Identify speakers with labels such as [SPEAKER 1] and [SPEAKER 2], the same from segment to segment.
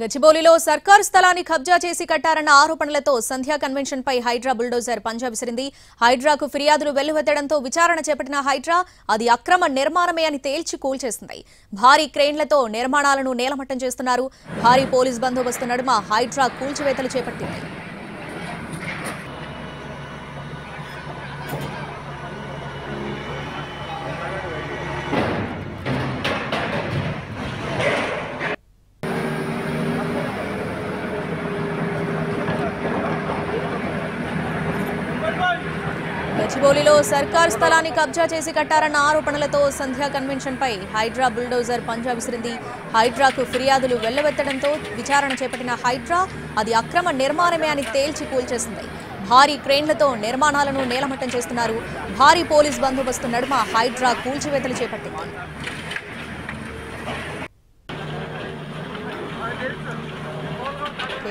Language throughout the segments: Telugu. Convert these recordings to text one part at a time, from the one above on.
[SPEAKER 1] గచ్చిబౌలిలో సర్కారు స్థలాన్ని కబ్జా చేసి కట్టారన్న ఆరోపణలతో సంధ్యా కన్వెన్షన్ పై హైడ్రా బుల్డోజర్ పంజా విసిరింది. హైడ్రాకు ఫిర్యాదులు వెల్లువెత్తడంతో విచారణ చేపట్టిన హైడ్రా అది అక్రమ నిర్మాణమే అని తేల్చి కూల్చేసింది. భారీ క్రేన్లతో నిర్మాణాలను నేలమట్టం చేస్తున్నారు. భారీ పోలీస్ బందోబస్తు నడుమ హైడ్రా కూల్చివేతలు చేపట్టింది. గచ్చిబౌలిలో సర్కారు స్థలాన్ని కబ్జా చేసి కట్టారన్న ఆరోపణలతో సంధ్యా కన్వెన్షన్ పై హైడ్రా బుల్డోజర్ పంజా విసిరింది. హైడ్రాకు ఫిర్యాదులు వెల్లువెత్తడంతో విచారణ చేపట్టిన హైడ్రా అది అక్రమ నిర్మాణమే అని తేల్చి కూల్చేసింది. భారీ క్రేన్లతో నిర్మాణాలను నేలమట్టం చేస్తున్నారు. భారీ పోలీస్ బందోబస్తు నడుమ హైడ్రా కూల్చివేతలు చేపట్టింది.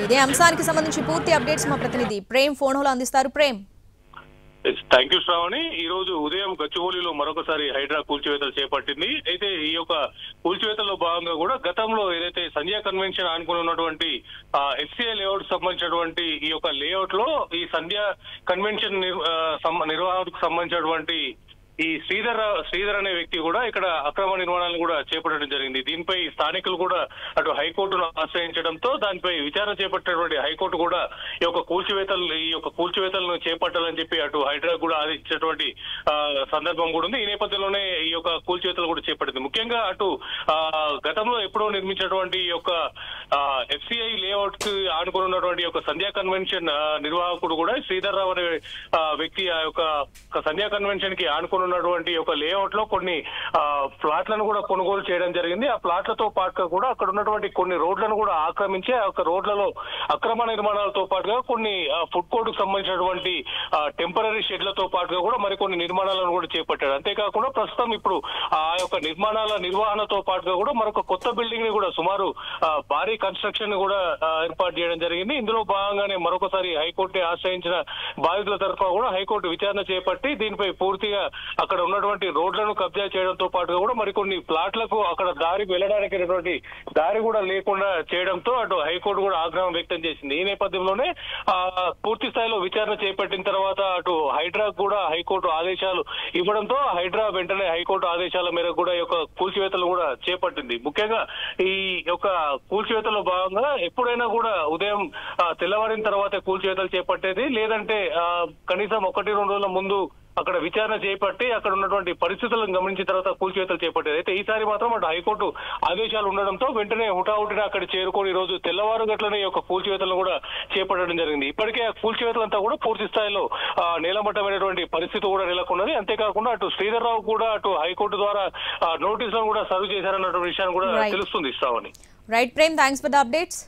[SPEAKER 1] ఇదే అంశానికి సంబంధించి పూర్తి అప్డేట్స్ మా ప్రతినిధి ప్రేమ్ ఫోన్లో అందిస్తారు. Prem,
[SPEAKER 2] thank you Sravani. ఈ రోజు ఉదయం గచ్చిబౌలిలో మరొకసారి హైడ్రా కూల్చివేతలు చేపట్టింది. అయితే ఈ యొక్క కూల్చివేతల్లో భాగంగా కూడా గతంలో ఏదైతే సంధ్యా కన్వెన్షన్ ఆనుకుని ఉన్నటువంటి ఎఫ్సిఐ లేఅవుట్ సంబంధించినటువంటి ఈ యొక్క లేఅవుట్ లో ఈ సంధ్యా కన్వెన్షన్ నిర్వాహకులకు సంబంధించినటువంటి ఈ శ్రీధర్ అనే వ్యక్తి కూడా ఇక్కడ అక్రమ నిర్మాణాలను కూడా చేపట్టడం జరిగింది. దీనిపై స్థానికులు కూడా అటు హైకోర్టును ఆశ్రయించడంతో దానిపై విచారణ చేపట్టినటువంటి హైకోర్టు కూడా ఈ యొక్క కూల్చివేతలను చేపట్టాలని చెప్పి అటు హైడ్రా కూడా ఆదేశించినటువంటి సందర్భం కూడా ఉంది. ఈ నేపథ్యంలోనే ఈ యొక్క కూల్చివేతలు కూడా చేపట్టింది. ముఖ్యంగా అటు గతంలో ఎప్పుడో నిర్మించినటువంటి ఈ యొక్క ఎఫ్సిఐ లేఅవుట్ కి ఆనుకుని ఉన్నటువంటి యొక్క సంధ్యా కన్వెన్షన్ నిర్వాహకుడు కూడా శ్రీధర్ రావు అనే వ్యక్తి ఆ యొక్క సంధ్యా కన్వెన్షన్ కి ఆనుకుని ఉన్నటువంటి ఒక లేఅవుట్ లో కొన్ని ప్లాట్లను కూడా కొనుగోలు చేయడం జరిగింది. ఆ ప్లాట్లతో పాటుగా కూడా అక్కడ ఉన్నటువంటి కొన్ని రోడ్లను కూడా ఆక్రమించి ఆ యొక్క రోడ్లలో అక్రమ నిర్మాణాలతో పాటుగా కొన్ని ఫుడ్ కోర్ట్ కు సంబంధించినటువంటి టెంపరీ షెడ్లతో పాటుగా కూడా మరికొన్ని నిర్మాణాలను కూడా చేపట్టాడు. అంతేకాకుండా ప్రస్తుతం ఇప్పుడు ఆ యొక్క నిర్మాణాల నిర్వహణతో పాటుగా కూడా మరొక కొత్త బిల్డింగ్ ని కూడా సుమారు భారీ కన్స్ట్రక్షన్ కూడా ఏర్పాటు చేయడం జరిగింది. ఇందులో భాగంగానే మరొకసారి హైకోర్టు ఆశ్రయించిన బాధితుల తరఫున కూడా హైకోర్టు విచారణ చేపట్టి దీనిపై పూర్తిగా అక్కడ ఉన్నటువంటి రోడ్లను కబ్జా చేయడంతో పాటుగా కూడా మరికొన్ని ప్లాట్లకు అక్కడ దారి వెళ్ళడానికి దారి కూడా లేకుండా చేయడంతో అటు హైకోర్టు కూడా ఆగ్రహం వ్యక్తం చేసింది. ఈ నేపథ్యంలోనే పూర్తి స్థాయిలో విచారణ చేపట్టిన తర్వాత అటు హైడ్రా కూడా హైకోర్టు ఆదేశాలు ఇవ్వడంతో హైడ్రా వెంటనే హైకోర్టు ఆదేశాల మేరకు కూడా ఈ యొక్క కూల్చివేతలు కూడా చేపట్టింది. ముఖ్యంగా ఈ యొక్క కూల్చివేతలో భాగంగా ఎప్పుడైనా కూడా ఉదయం తెల్లవారిన తర్వాత కూల్చివేతలు చేపట్టేది, లేదంటే కనీసం 1-2 రోజుల ముందు అక్కడ విచారణ చేపట్టి అక్కడ ఉన్నటువంటి పరిస్థితులను గమనించిన తర్వాత కూల్చివేతలు చేపట్టేది. అయితే ఈసారి మాత్రం అటు హైకోర్టు ఆదేశాలు ఉండడంతో వెంటనే హుటాహుటిన అక్కడ చేరుకొని ఈ రోజు తెల్లవారు గట్లనే ఈ యొక్క కూల్చివేతలను కూడా చేపట్టడం జరిగింది. ఇప్పటికే ఆ కూల్చివేతలంతా కూడా పూర్తి స్థాయిలో నేలమట్టమైనటువంటి పరిస్థితి కూడా నెలకొన్నది. అంతేకాకుండా అటు శ్రీధర్ రావు కూడా అటు హైకోర్టు ద్వారా నోటీసులను కూడా సర్వ్ చేశారన్నటువంటి విషయాన్ని కూడా తెలుస్తుంది. Sravani.
[SPEAKER 1] Right Prem, thanks for the updates.